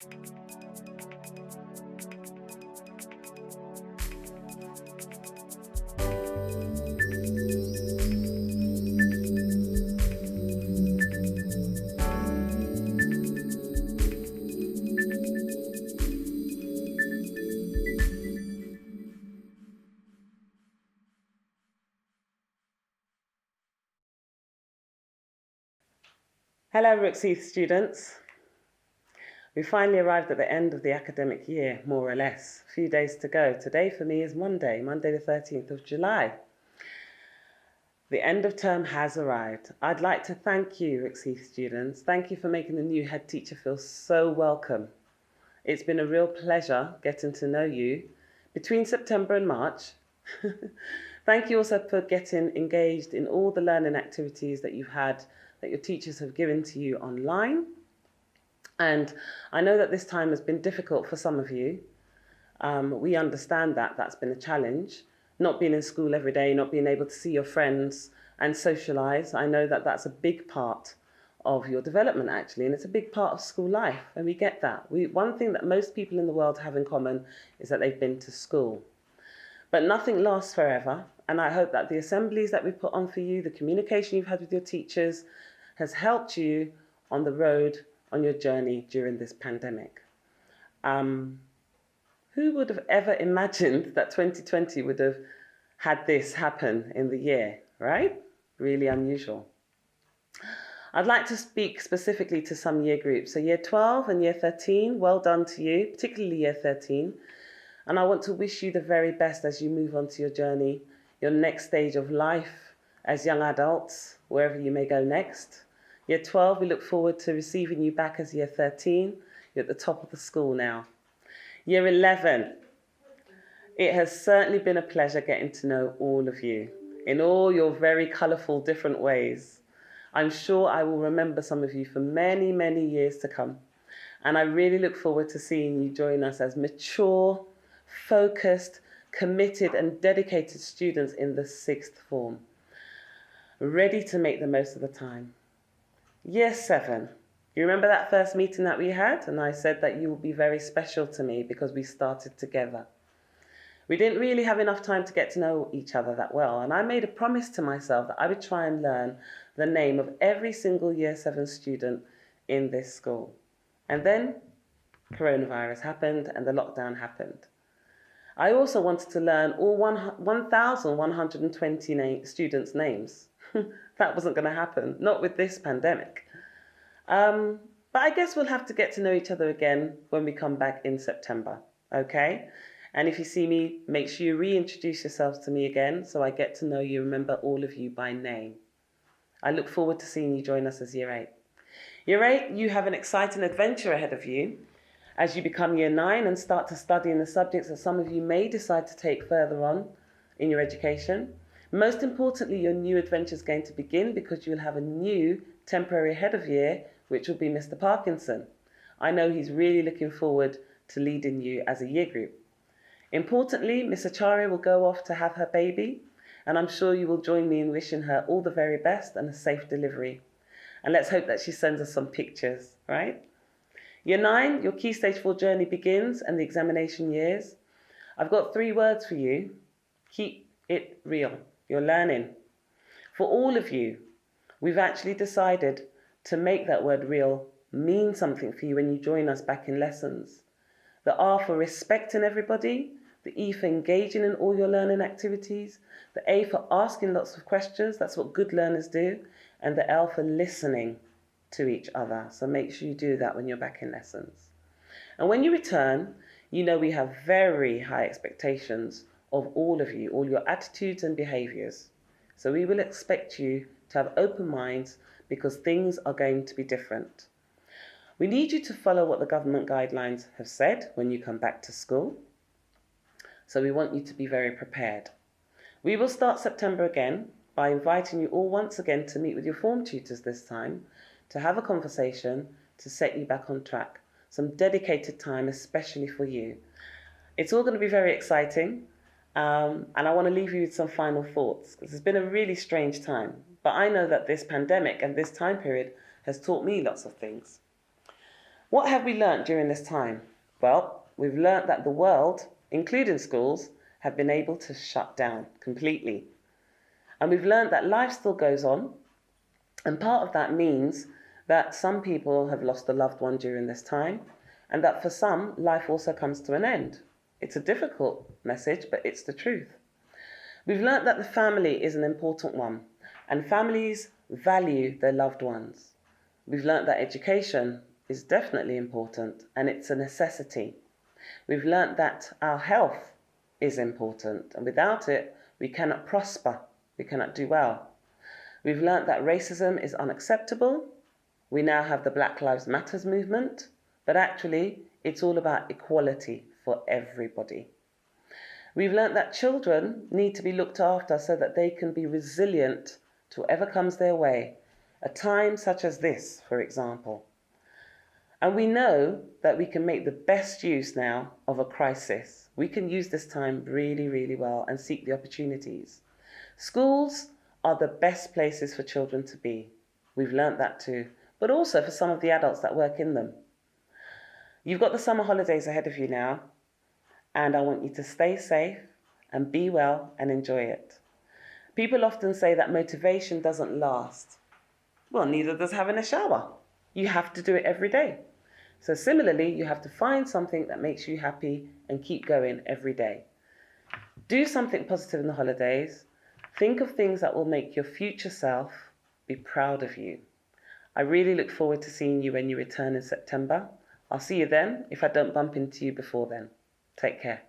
Hello, ROOKS HEATH students. We finally arrived at the end of the academic year, more or less. A few days to go. Today for me is Monday the 13th of July. The end of term has arrived. I'd like to thank you, ROOKS HEATH students. Thank you for making the new head teacher feel so welcome. It's been a real pleasure getting to know you between September and March. Thank you also for getting engaged in all the learning activities that you've had, that your teachers have given to you online. And I know that this time has been difficult for some of you. We understand that that's been a challenge. Not being in school every day, not being able to see your friends and socialise. I know that that's a big part of your development actually, and it's a big part of school life, and we get that. One thing that most people in the world have in common is that they've been to school. But nothing lasts forever, and I hope that the assemblies that we put on for you, the communication you've had with your teachers, has helped you on the road, on your journey during this pandemic. Who would have ever imagined that 2020 would have had this happen in the year, right? Really unusual. I'd like to speak specifically to some year groups. So year 12 and year 13, well done to you, particularly year 13. And I want to wish you the very best as you move on to your journey, your next stage of life as young adults, wherever you may go next. Year 12, we look forward to receiving you back as year 13. You're at the top of the school now. Year 11, it has certainly been a pleasure getting to know all of you in all your very colourful different ways. I'm sure I will remember some of you for many, many years to come. And I really look forward to seeing you join us as mature, focused, committed and dedicated students in the 6th form, ready to make the most of the time. Year 7, you remember that first meeting that we had? And I said that you will be very special to me because we started together. We didn't really have enough time to get to know each other that well, and I made a promise to myself that I would try and learn the name of every single year 7 student in this school. And then coronavirus happened and the lockdown happened. I also wanted to learn all 1,120 students' names. That wasn't going to happen, not with this pandemic. But I guess we'll have to get to know each other again when we come back in September, okay? And if you see me, make sure you reintroduce yourselves to me again so I get to know you, remember all of you by name. I look forward to seeing you join us as Year 8. Year 8, you have an exciting adventure ahead of you as you become Year 9 and start to study in the subjects that some of you may decide to take further on in your education. Most importantly, your new adventure is going to begin because you'll have a new temporary head of year, which will be Mr. Parkinson. I know he's really looking forward to leading you as a year group. Importantly, Miss Acharya will go off to have her baby, and I'm sure you will join me in wishing her all the very best and a safe delivery. And let's hope that she sends us some pictures, right? Year 9, your Key Stage 4 journey begins and the examination years. I've got 3 words for you. Keep it real. You're learning. For all of you, we've actually decided to make that word real mean something for you when you join us back in lessons. The R for respecting everybody, the E for engaging in all your learning activities, the A for asking lots of questions, that's what good learners do, and the L for listening to each other. So make sure you do that when you're back in lessons. And when you return, you know we have very high expectations of all of you, all your attitudes and behaviours. So we will expect you to have open minds because things are going to be different. We need you to follow what the government guidelines have said when you come back to school. So we want you to be very prepared. We will start September again by inviting you all once again to meet with your form tutors this time, to have a conversation, to set you back on track. Some dedicated time, especially for you. It's all going to be very exciting. And I want to leave you with some final thoughts, because it's been a really strange time. But I know that this pandemic and this time period has taught me lots of things. What have we learnt during this time? Well, we've learnt that the world, including schools, have been able to shut down completely. And we've learnt that life still goes on. And part of that means that some people have lost a loved one during this time, and that for some, life also comes to an end. It's a difficult message, but it's the truth. We've learnt that the family is an important one, and families value their loved ones. We've learnt that education is definitely important, and it's a necessity. We've learnt that our health is important, and without it, we cannot prosper, we cannot do well. We've learnt that racism is unacceptable. We now have the Black Lives Matter movement, but actually, it's all about equality for everybody. We've learnt that children need to be looked after so that they can be resilient to whatever comes their way, a time such as this, for example. And we know that we can make the best use now of a crisis. We can use this time really, really well and seek the opportunities. Schools are the best places for children to be. We've learnt that too, but also for some of the adults that work in them. You've got the summer holidays ahead of you now, and I want you to stay safe and be well and enjoy it. People often say that motivation doesn't last. Well, neither does having a shower. You have to do it every day. So similarly, you have to find something that makes you happy and keep going every day. Do something positive in the holidays. Think of things that will make your future self be proud of you. I really look forward to seeing you when you return in September. I'll see you then if I don't bump into you before then. Take care.